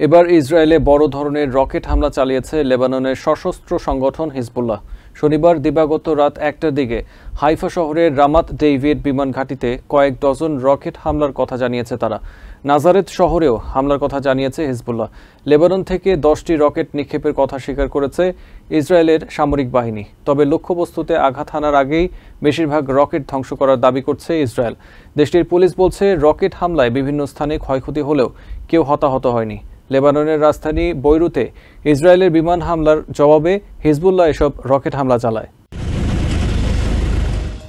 এবার ইসরায়েলে বড় ধরনের রকেট হামলা চালিয়েছে লেবাননের সশস্ত্র সংগঠন হিজবুল্লাহ। শনিবার দিবাগত রাত ১টার দিকে হাইফা শহরের রামাত ডেভিড বিমান ঘাঁটিতে কয়েক ডজন রকেট হামলার কথা জানিয়েছে তারা। নাজারেত শহরেও হামলার কথা জানিয়েছে হিজবুল্লাহ। লেবানন থেকে 10টি রকেট নিক্ষেপের কথা স্বীকার করেছে ইসরায়েলের সামরিক বাহিনী। তবে লক্ষ্যবস্তুতে আঘাত হানার আগেই বেশিরভাগ রকেট ধ্বংস করার দাবি করছে ইসরায়েল। দেশটির পুলিশ বলছে, রকেট হামলায় বিভিন্ন স্থানে ক্ষয়ক্ষতি হলেও কেউ হতাহত হয়নি। লেবাননের রাজধানী বৈরুতে ইসরায়েলের বিমান হামলার জবাবে হিজবুল্লাহ এসব রকেট হামলা চালায়।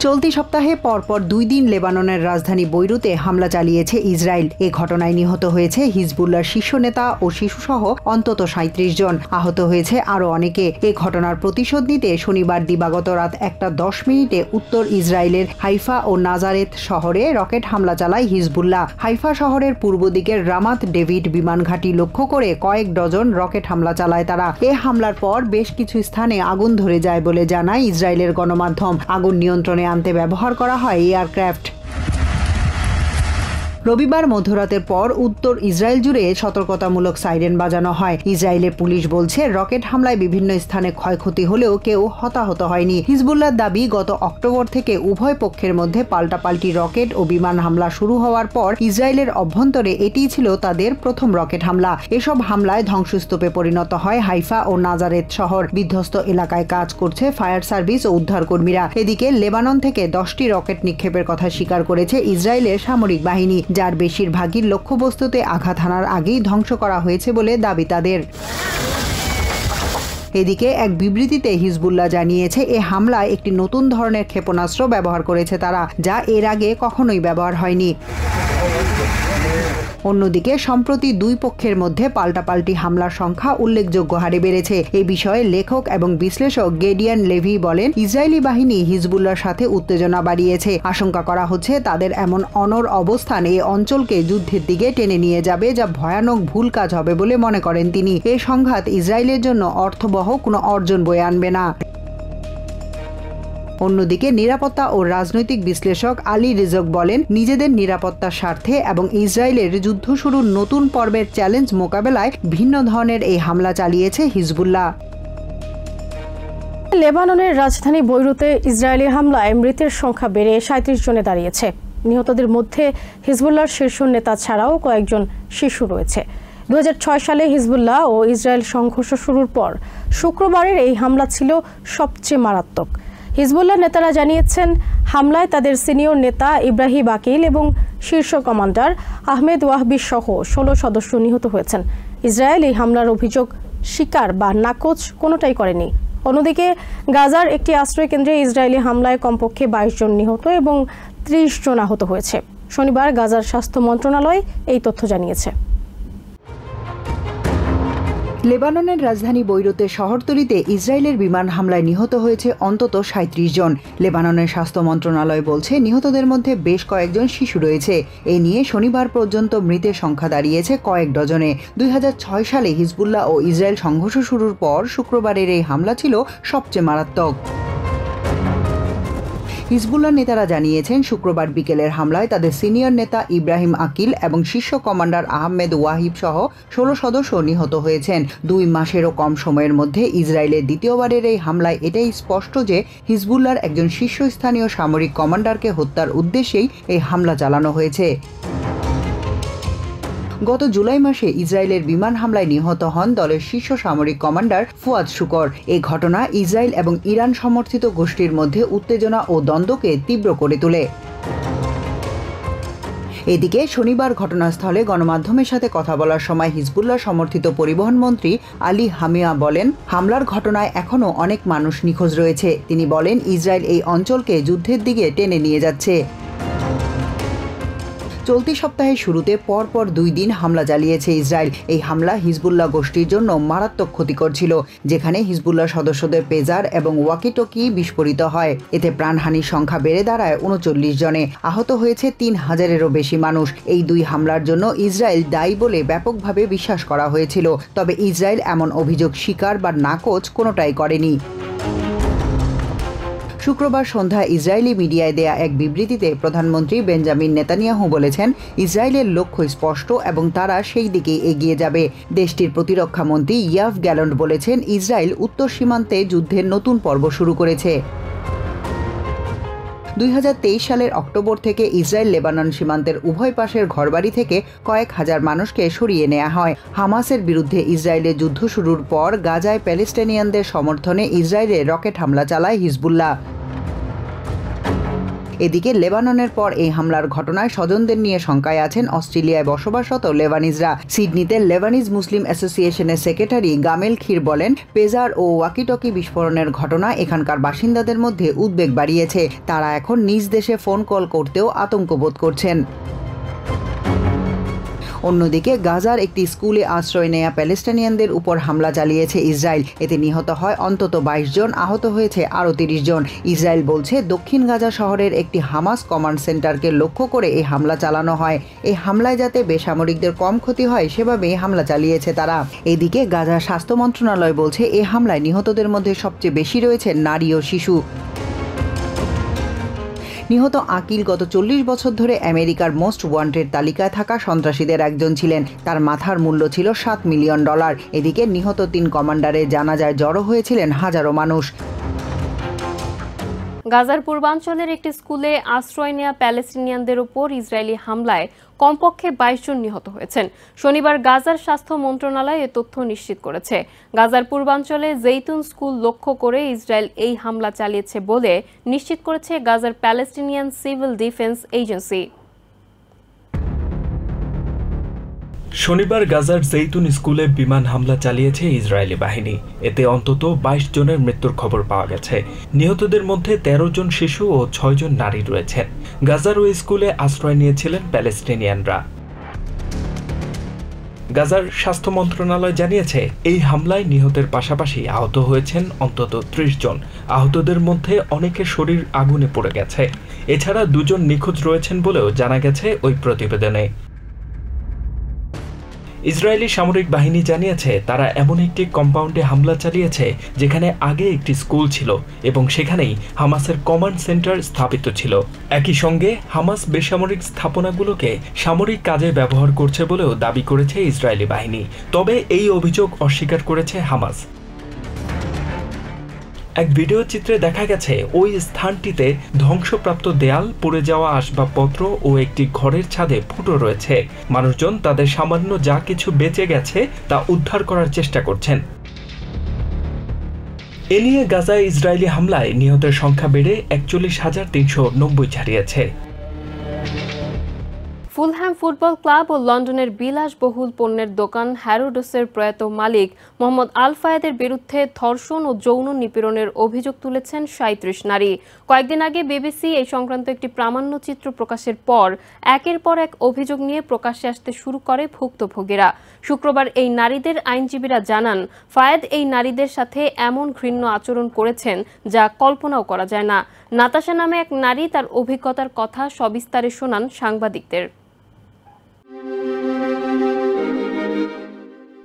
চলতি সপ্তাহে পরপর 2 দিন লেবাননের রাজধানী বৈরুতে হামলা চালিয়েছে ইসরায়েল। এ ঘটনায় নিহত হয়েছে হিজবুল্লাহর শীর্ষ নেতা ও শিশুসহ অন্তত 37 জন। আহত হয়েছে আরও অনেকে। এ ঘটনার প্রতিশোধ নিতে শনিবার দিবাগত রাত 1:10 উত্তর ইসরায়েলের হাইফা ও নাজারেত শহরে রকেট হামলা চালায় হিজবুল্লাহ। হাইফা শহরের পূর্ব দিকের রামাত ডেভিড বিমান ঘাঁটি লক্ষ্য করে কয়েক ডজন রকেট হামলা চালায় তারা। এ হামলার পর বেশ কিছু স্থানে আগুন ধরে যায় বলে জানায় ইসরায়েলের গণমাধ্যম। আগুন নিয়ন্ত্রণে আনতে ব্যবহার করা হয় এয়ারক্রাফট। রবিবার মধ্যরাতের পর উত্তর ইসরায়েল জুড়ে সতর্কতামূলক সাইরেন বাজানো হয়। ইসরায়েলের পুলিশ বলছে, রকেট হামলায় বিভিন্ন স্থানে ক্ষয়ক্ষতি হলেও কেউ হতাহত হয়নি। হিজবুল্লাহর দাবি, গত অক্টোবর থেকে উভয় পক্ষের মধ্যে পাল্টাপাল্টি রকেট ও বিমান হামলা শুরু হওয়ার পর ইসরায়েলের অভ্যন্তরে এটিই ছিল তাদের প্রথম রকেট হামলা। এসব হামলায় ধ্বংসস্তূপে পরিণত হয় হাইফা ও নাজারেত শহর। বিধ্বস্ত এলাকায় কাজ করছে ফায়ার সার্ভিস ও উদ্ধারকর্মীরা। এদিকে লেবানন থেকে 10টি রকেট নিক্ষেপের কথা স্বীকার করেছে ইসরায়েলের সামরিক বাহিনী, যার বেশিরভাগই লক্ষ্যবস্তুতে আঘাত হানার আগেই ধ্বংস করা হয়েছে বলে দাবি তাদের। এদিকে এক বিবৃতিতে হিজবুল্লাহ জানিয়েছে, এ হামলায় একটি নতুন ধরনের ক্ষেপণাস্ত্র ব্যবহার করেছে তারা, যা এর আগে কখনোই ব্যবহার হয়নি। অন্যদিকে সম্প্রতি দুই পক্ষের মধ্যে পাল্টাপাল্টি হামলার সংখ্যা উল্লেখযোগ্য হারে বেড়েছে। এ বিষয়ে লেখক এবং বিশ্লেষক গেডিয়ান লেভি বলেন, ইসরায়েলি বাহিনী হিজবুল্লাহর সাথে উত্তেজনা বাড়িয়েছে। আশঙ্কা করা হচ্ছে তাদের এমন অনড় অবস্থান এই অঞ্চলকে যুদ্ধের দিকে টেনে নিয়ে যাবে, যা ভয়ানক ভুল কাজ হবে বলে মনে করেন তিনি। এ সংঘাত ইসরায়েলের জন্য অর্থবহ কোনো অর্জন বয়ে আনবে না। অন্যদিকে নিরাপত্তা ও রাজনৈতিক বিশ্লেষক আলী রিজক বলেন, নিজেদের নিরাপত্তার স্বার্থে এবং ইসরায়েলের যুদ্ধ শুরুর নতুন পর্বের চ্যালেঞ্জ মোকাবেলায় ভিন্ন ধরনের এই হামলা চালিয়েছে হিজবুল্লাহ। লেবাননের রাজধানী বৈরুতে ইসরায়েলি হামলায় মৃতের সংখ্যা বেড়ে 37 জনে দাঁড়িয়েছে। নিহতদের মধ্যে হিজবুল্লাহর শীর্ষ নেতা ছাড়াও কয়েকজন শিশু রয়েছে। 2006 সালে হিজবুল্লাহ ও ইসরায়েল সংঘর্ষ শুরুর পর শুক্রবারের এই হামলা ছিল সবচেয়ে মারাত্মক। হিজবুল্লাহ নেতারা জানিয়েছেন, হামলায় তাদের সিনিয়র নেতা ইব্রাহিম আকিল এবং শীর্ষ কমান্ডার আহমেদ ওয়াহবি সহ 16 সদস্য নিহত হয়েছেন। ইসরায়েল এই হামলার অভিযোগ স্বীকার বা নাকচ কোনোটাই করেনি। অন্যদিকে গাজার একটি আশ্রয়কেন্দ্রে ইসরায়েলি হামলায় কমপক্ষে 22 জন নিহত এবং 30 জন আহত হয়েছে। শনিবার গাজার স্বাস্থ্য মন্ত্রণালয় এই তথ্য জানিয়েছে। লেবাননের রাজধানী বৈরুতের শহরতলিতে ইসরায়েলের বিমান হামলায় নিহত হয়েছে অন্তত 37 জন। লেবাননের স্বাস্থ্য মন্ত্রণালয় বলছে, নিহতদের মধ্যে বেশ কয়েকজন শিশু রয়েছে। এ নিয়ে শনিবার পর্যন্ত মৃতের সংখ্যা দাঁড়িয়েছে কয়েক ডজনে। 2006 সালে হিজবুল্লাহ ও ইসরায়েল সংঘর্ষ শুরুর পর শুক্রবারের এই হামলা ছিল সবচেয়ে মারাত্মক। হিজবুল্লাহ নেতারা জানিয়েছেন, শুক্রবার বিকেলের হামলায় তাদের সিনিয়র নেতা ইব্রাহিম আকিল এবং শীর্ষ কমান্ডার আহমেদ ওয়াহিব সহ 16 সদস্য নিহত হয়েছেন। 2 মাসেরও কম সময়ের মধ্যে ইসরায়েলের দ্বিতীয়বারের এই হামলায় এটাই স্পষ্ট যে হিজবুল্লাহর একজন শীর্ষস্থানীয় সামরিক কমান্ডারকে হত্যার উদ্দেশ্যেই এই হামলা চালানো হয়েছে। গত জুলাই মাসে ইসরায়েলের বিমান হামলায় নিহত হন দলের শীর্ষ সামরিক কমান্ডার ফুয়াদ শুকর। এই ঘটনা ইসরায়েল এবং ইরান সমর্থিত গোষ্ঠীর মধ্যে উত্তেজনা ও দ্বন্দ্বকে তীব্র করে তোলে। এদিকে শনিবার ঘটনাস্থলে গণমাধ্যমের সাথে কথা বলার সময় হিজবুল্লাহ সমর্থিত পরিবহন মন্ত্রী আলী হামিয়া বলেন, হামলার ঘটনায় এখনও অনেক মানুষ নিখোঁজ রয়েছে। তিনি বলেন, ইসরায়েল এই অঞ্চলকে যুদ্ধের দিকে টেনে নিয়ে যাচ্ছে। চলতি সপ্তাহের শুরুতে পরপর 2 দিন হামলা চালিয়েছে ইসরায়েল। এই হামলা হিজবুল্লাহ গোষ্ঠীর জন্য মারাত্মক ক্ষতিকর ছিল, যেখানে হিজবুল্লাহ সদস্যদের পেজার এবং ওয়াকিটকি বিস্ফোরিত হয়। এতে প্রাণহানির সংখ্যা বেড়ে দাঁড়ায় 39 জনে। আহত হয়েছে 3000-এরও বেশি মানুষ। এই 2 হামলার জন্য ইসরায়েল দায়ী বলে ব্যাপকভাবে বিশ্বাস করা হয়েছিল। তবে ইসরায়েল এমন অভিযোগ স্বীকার বা নাকচ কোনোটাই করেনি। শুক্রবার সন্ধ্যায় ইসরায়েলি মিডিয়ায় দেয়া এক বিবৃতিতে প্রধানমন্ত্রী বেঞ্জামিন নেতানিয়াহু বলেছেন, ইসরায়েলের লক্ষ্য স্পষ্ট এবং তারা সেই দিকে এগিয়ে যাবে। দেশটির প্রতিরক্ষা মন্ত্রী ইয়াভ গ্যালন্ট বলেছেন, ইসরায়েল উত্তর সীমান্তে যুদ্ধের নতুন পর্ব শুরু করেছে। 2023 সালের অক্টোবর থেকে ইসরায়েল লেবানন সীমান্তের উভয় পাশের ঘরবাড়ি থেকে কয়েক হাজার মানুষকে সরিয়ে নেওয়া হয়। হামাসের বিরুদ্ধে ইসরায়েলের যুদ্ধ শুরুর পর গাজায় প্যালেস্টাইনিয়ানদের সমর্থনে ইসরায়েলে রকেট হামলা চালায় হিজবুল্লাহ। এদিকে লেবাননের পর এই হামলার ঘটনায় স্বজনদের নিয়ে শঙ্কায় আছেন অস্ট্রেলিয়ায় বসবাসরত লেবানিজরা। সিডনিতে লেবানিজ মুসলিম অ্যাসোসিয়েশনের সেক্রেটারি গামেল খির বলেন, পেজার ও ওয়াকিটকি বিস্ফোরণের ঘটনা এখানকার বাসিন্দাদের মধ্যে উদ্বেগ বাড়িয়েছে। তারা এখন নিজ দেশে ফোন কল করতেও আতঙ্ক বোধ করছেন। অন্যদিকে গাজার একটি স্কুলে আশ্রয় নেয়া প্যালেস্টাইনিয়ানদের উপর হামলা চালিয়েছে ইসরায়েল। এতে নিহত হয় অন্তত 22 জন, আহত হয়েছে আরও 30 জন। ইসরায়েল বলছে, দক্ষিণ গাজা শহরের একটি হামাস কমান্ড সেন্টারকে লক্ষ্য করে এই হামলা চালানো হয়। এই হামলায় যাতে বেসামরিকদের কম ক্ষতি হয় সেভাবেই হামলা চালিয়েছে তারা। এদিকে গাজা স্বাস্থ্য মন্ত্রণালয় বলছে, এই হামলায় নিহতদের মধ্যে সবচেয়ে বেশি রয়েছে নারী ও শিশু। নিহত আকিল গত 40 বছর ধরে আমেরিকার মোস্ট ওয়ান্টেড তালিকায় থাকা সন্ত্রাসীদের একজন ছিলেন। তার মাথার মূল্য ছিল $7 মিলিয়ন। এদিকে নিহত 3 কমান্ডারের জানাজায় জড়ো হয়েছিলেন হাজারো মানুষ। গাজার পূর্বাঞ্চলের একটি স্কুলে আশ্রয় নেওয়া প্যালেস্টিনিয়ানদের উপর ইসরায়েলি হামলায় কমপক্ষে 22 জন নিহত হয়েছেন। শনিবার গাজার স্বাস্থ্য মন্ত্রণালয় এ তথ্য নিশ্চিত করেছে। গাজার পূর্বাঞ্চলে জেইতুন স্কুল লক্ষ্য করে ইসরায়েল এই হামলা চালিয়েছে বলে নিশ্চিত করেছে গাজার প্যালেস্টিনিয়ান সিভিল ডিফেন্স এজেন্সি। শনিবার গাজার জেইতুন স্কুলে বিমান হামলা চালিয়েছে ইসরায়েলি বাহিনী। এতে অন্তত 22 জনের মৃত্যুর খবর পাওয়া গেছে। নিহতদের মধ্যে 13 জন শিশু ও 6 জন নারী রয়েছেন। গাজার ওই স্কুলে আশ্রয় নিয়েছিলেন প্যালেস্টাইনিয়ানরা। গাজার স্বাস্থ্য মন্ত্রণালয় জানিয়েছে, এই হামলায় নিহতের পাশাপাশি আহত হয়েছেন অন্তত 30 জন। আহতদের মধ্যে অনেকের শরীর আগুনে পড়ে গেছে। এছাড়া 2 জন নিখোঁজ রয়েছেন বলেও জানা গেছে ওই প্রতিবেদনে। ইসরায়েলি সামরিক বাহিনী জানিয়েছে, তারা এমন একটি কম্পাউন্ডে হামলা চালিয়েছে যেখানে আগে একটি স্কুল ছিল এবং সেখানেই হামাসের কমান্ড সেন্টার স্থাপিত ছিল। একই সঙ্গে হামাস বেসামরিক স্থাপনাগুলোকে সামরিক কাজে ব্যবহার করছে বলেও দাবি করেছে ইসরায়েলি বাহিনী। তবে এই অভিযোগ অস্বীকার করেছে হামাস। এক ভিডিও চিত্রে দেখা গেছে, ওই স্থানটিতে ধ্বংসপ্রাপ্ত দেয়াল, পড়ে যাওয়া আসবাবপত্র ও একটি ঘরের ছাদে ফুটো রয়েছে। মানুষজন তাদের সামান্য যা কিছু বেঁচে গেছে তা উদ্ধার করার চেষ্টা করছেন। এ নিয়ে গাজায় ইসরায়েলি হামলায় নিহতের সংখ্যা বেড়ে 41,390 ছাড়িয়েছে। ফুলহ্যাম ফুটবল ক্লাব ও লন্ডনের বিলাসবহুল পণ্যের দোকান হ্যারোডসের প্রয়াত মালিক মোহাম্মদ আল ফায়াদের বিরুদ্ধে ধর্ষণ ও যৌন নিপীড়নের অভিযোগ তুলেছেন 37 নারী। কয়েকদিন আগে বিবিসি এই সংক্রান্ত একটি প্রামাণ্যচিত্র প্রকাশের পর একের পর এক অভিযোগ নিয়ে প্রকাশ্যে আসতে শুরু করে ভুক্তভোগীরা। শুক্রবার এই নারীদের আইনজীবীরা জানান, ফায়াদ এই নারীদের সাথে এমন ঘৃণ্য আচরণ করেছেন যা কল্পনাও করা যায় না। নাতাশা নামে এক নারী তার অভিজ্ঞতার কথা সবিস্তারে শোনান সাংবাদিকদের।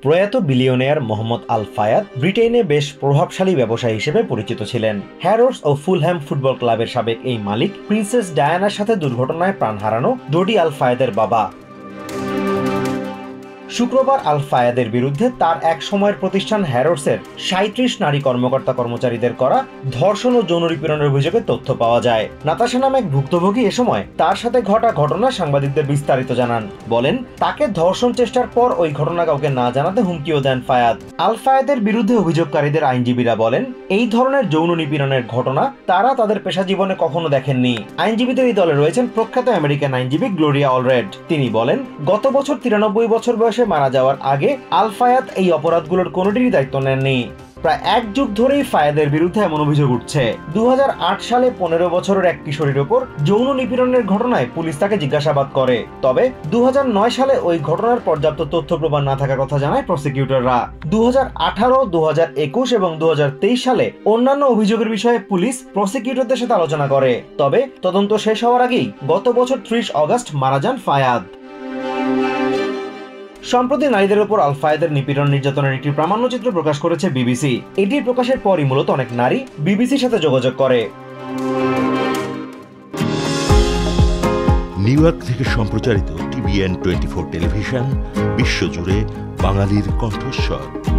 প্রয়াত বিলিয়নিয়ার মোহাম্মদ আল ফায়াদ ব্রিটেনে বেশ প্রভাবশালী ব্যবসায়ী হিসেবে পরিচিত ছিলেন। হ্যারোডস ও ফুলহ্যাম ফুটবল ক্লাবের সাবেক এই মালিক প্রিন্সেস ডায়ানার সাথে দুর্ঘটনায় প্রাণ হারানো ডোডি আল ফায়াদের বাবা। শুক্রবার আল ফায়াদের বিরুদ্ধে তার এক সময়ের প্রতিষ্ঠান হ্যারোডসের 37 নারী কর্মকর্তা কর্মচারীদের করা ধর্ষণ ও যৌন নিপীড়নের অভিযোগে তথ্য পাওয়া যায়। নাতাশা নামে এক ভুক্তভোগী এ সময় তার সাথে ঘটা ঘটনা সাংবাদিকদের বিস্তারিত জানান। বলেন, তাকে ধর্ষণ চেষ্টার পর ওই ঘটনা কাউকে না জানাতে হুমকিও দেন ফায়াদ। আল ফায়াদের বিরুদ্ধে অভিযোগকারীদের আইনজীবীরা বলেন, এই ধরনের যৌন নিপীড়নের ঘটনা তারা তাদের পেশা জীবনে কখনো দেখেননি। আইনজীবীদের এই দলে রয়েছেন প্রখ্যাত আমেরিকান আইনজীবী গ্লোরিয়া অলরেড। তিনি বলেন, গত বছর 93 বছর বয়সে মারা যাওয়ার আগে আল ফায়াদ এই অপরাধগুলোর কোনোটিরই দায়িত্ব নেননি। প্রায় এক যুগ ধরেই ফায়াদের বিরুদ্ধে এমন অভিযোগ উঠছে। 2008 সালে 15 বছরের এক কিশোরীর উপর যৌন নিপীড়নের ঘটনায় পুলিশ তাকে জিজ্ঞাসাবাদ করে। তবে 2009 সালে ওই ঘটনার পর্যাপ্ত তথ্য প্রমাণ না থাকার কথা জানায় প্রসিকিউটররা। 2018, 2021 এবং 2023 সালে অন্যান্য অভিযোগের বিষয়ে পুলিশ প্রসিকিউটরদের সাথে আলোচনা করে। তবে তদন্ত শেষ হওয়ার আগেই গত বছর 30 অগস্ট মারা যান ফায়াদ। সম্প্রতি নারীদের উপর আল ফায়াদের নিপীড়ন নির্যাতনের একটি প্রামাণ্যচিত্র প্রকাশ করেছে বিবিসি। এটি প্রকাশের পরই মূলত অনেক নারী বিবিসির সাথে যোগাযোগ করে। নিউ ইয়র্ক থেকে সম্প্রচারিত TVN 24 টেলিভিশন বিশ্বজুড়ে বাঙালির কণ্ঠস্বর।